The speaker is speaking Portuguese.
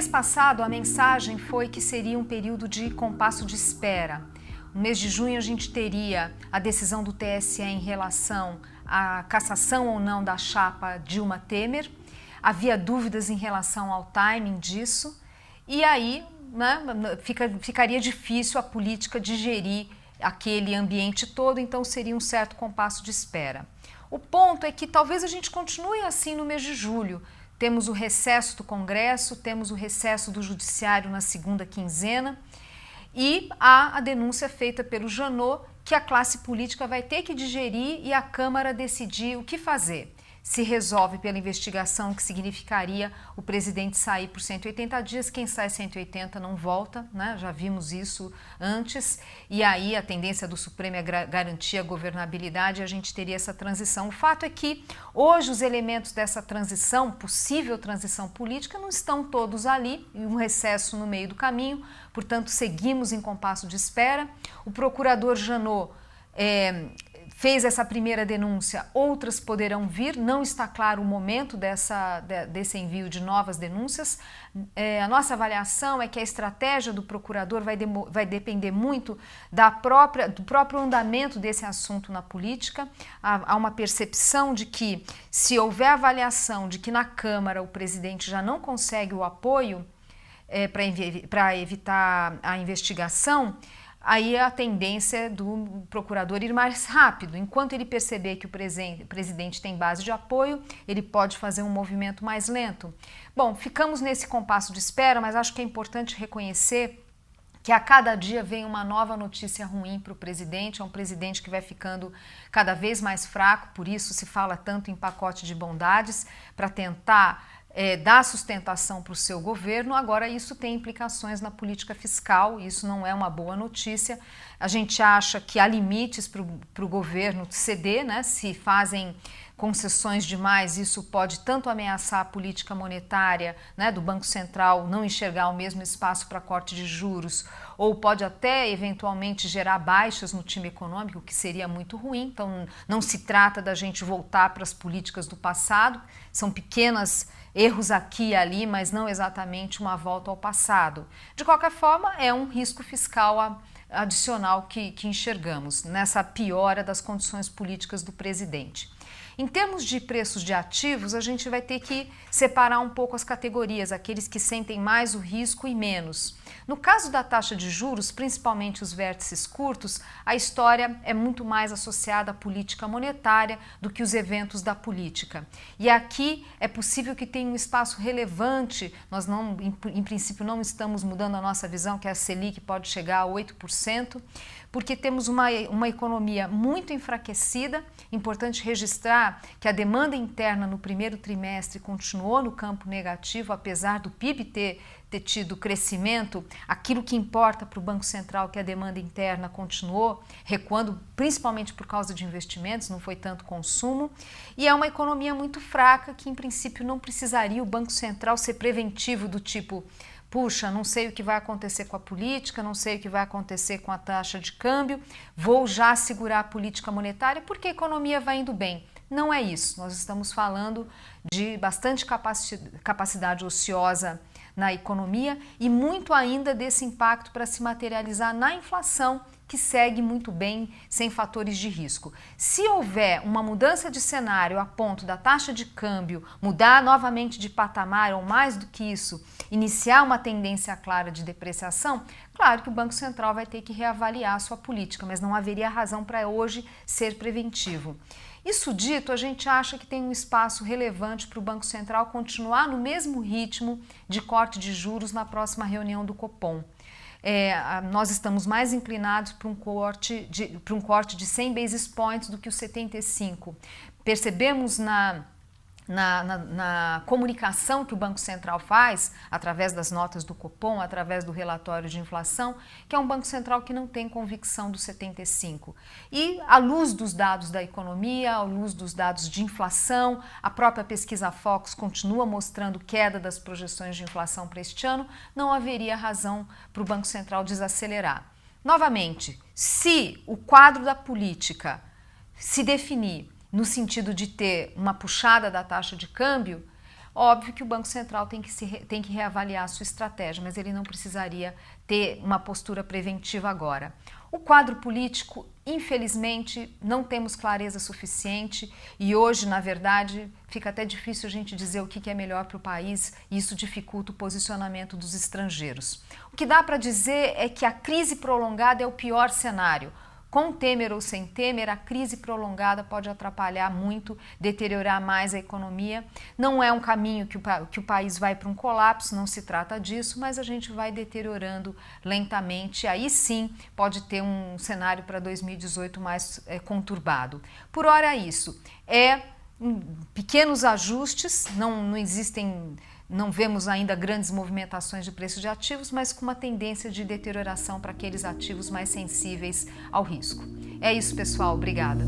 mês passado, a mensagem foi que seria um período de compasso de espera. No mês de junho, a gente teria a decisão do TSE em relação à cassação ou não da chapa Dilma Temer. Havia dúvidas em relação ao timing disso. E aí, ficaria difícil a política digerir aquele ambiente todo, então seria um certo compasso de espera. O ponto é que talvez a gente continue assim no mês de julho. Temos o recesso do Congresso, temos o recesso do Judiciário na segunda quinzena e há a denúncia feita pelo Janot que a classe política vai ter que digerir e a Câmara decidir o que fazer. Se resolve pela investigação, que significaria o presidente sair por 180 dias, quem sai 180 não volta, né? Já vimos isso antes, e aí a tendência do Supremo é garantir a governabilidade e a gente teria essa transição. O fato é que hoje os elementos dessa transição, possível transição política, não estão todos ali, e um recesso no meio do caminho, portanto seguimos em compasso de espera. O procurador Janot fez essa primeira denúncia, outras poderão vir, não está claro o momento desse envio de novas denúncias. A nossa avaliação é que a estratégia do procurador vai depender muito do próprio andamento desse assunto na política. Há uma percepção de que, se houver avaliação de que na Câmara o presidente já não consegue o apoio para evitar a investigação, aí a tendência do procurador ir mais rápido. Enquanto ele perceber que o presidente tem base de apoio, ele pode fazer um movimento mais lento. Bom, ficamos nesse compasso de espera, mas acho que é importante reconhecer que a cada dia vem uma nova notícia ruim para o presidente. É um presidente que vai ficando cada vez mais fraco, por isso se fala tanto em pacote de bondades, para tentar dar sustentação para o seu governo. Agora isso tem implicações na política fiscal, isso não é uma boa notícia. A gente acha que há limites para o governo ceder, né? Se fazem concessões demais, isso pode tanto ameaçar a política monetária, né, do Banco Central não enxergar o mesmo espaço para corte de juros, ou pode até eventualmente gerar baixas no time econômico, que seria muito ruim. Então não se trata da gente voltar para as políticas do passado, são pequenos erros aqui e ali, mas não exatamente uma volta ao passado. De qualquer forma, é um risco fiscal adicional que enxergamos nessa piora das condições políticas do presidente. Em termos de preços de ativos, a gente vai ter que separar um pouco as categorias, aqueles que sentem mais o risco e menos. No caso da taxa de juros, principalmente os vértices curtos, a história é muito mais associada à política monetária do que os eventos da política. E aqui é possível que tenha um espaço relevante, nós não, em princípio não estamos mudando a nossa visão, que a Selic pode chegar a 8%, porque temos uma economia muito enfraquecida. Importante registrar que a demanda interna no primeiro trimestre continuou no campo negativo, apesar do PIB ter tido crescimento. Aquilo que importa para o Banco Central, que a demanda interna continuou recuando, principalmente por causa de investimentos, não foi tanto consumo. E é uma economia muito fraca que, em princípio, não precisaria o Banco Central ser preventivo do tipo: puxa, não sei o que vai acontecer com a política, não sei o que vai acontecer com a taxa de câmbio, vou já segurar a política monetária porque a economia vai indo bem. Não é isso, nós estamos falando de bastante capacidade ociosa na economia e muito ainda desse impacto para se materializar na inflação, que segue muito bem sem fatores de risco. Se houver uma mudança de cenário a ponto da taxa de câmbio mudar novamente de patamar ou mais do que isso, iniciar uma tendência clara de depreciação, claro que o Banco Central vai ter que reavaliar a sua política, mas não haveria razão para hoje ser preventivo. Isso dito, a gente acha que tem um espaço relevante para o Banco Central continuar no mesmo ritmo de corte de juros na próxima reunião do Copom. Nós estamos mais inclinados para um corte de 100 basis points do que os 75. Percebemos na comunicação que o Banco Central faz, através das notas do Copom, através do relatório de inflação, que é um Banco Central que não tem convicção dos 75. E, à luz dos dados da economia, à luz dos dados de inflação, a própria pesquisa Focus continua mostrando queda das projeções de inflação para este ano, não haveria razão para o Banco Central desacelerar. Novamente, se o quadro da política se definir no sentido de ter uma puxada da taxa de câmbio, Óbvio que o Banco Central tem que reavaliar a sua estratégia, mas ele não precisaria ter uma postura preventiva agora. O quadro político, infelizmente, não temos clareza suficiente e hoje, na verdade, fica até difícil a gente dizer o que é melhor para o país e isso dificulta o posicionamento dos estrangeiros. O que dá para dizer é que a crise prolongada é o pior cenário. Com Temer ou sem Temer, a crise prolongada pode atrapalhar muito, deteriorar mais a economia. Não é um caminho que o país vai para um colapso, não se trata disso, mas a gente vai deteriorando lentamente. Aí sim pode ter um cenário para 2018 mais conturbado. Por hora é isso. Pequenos ajustes, não existem... Não vemos ainda grandes movimentações de preço de ativos, mas com uma tendência de deterioração para aqueles ativos mais sensíveis ao risco. É isso, pessoal. Obrigada.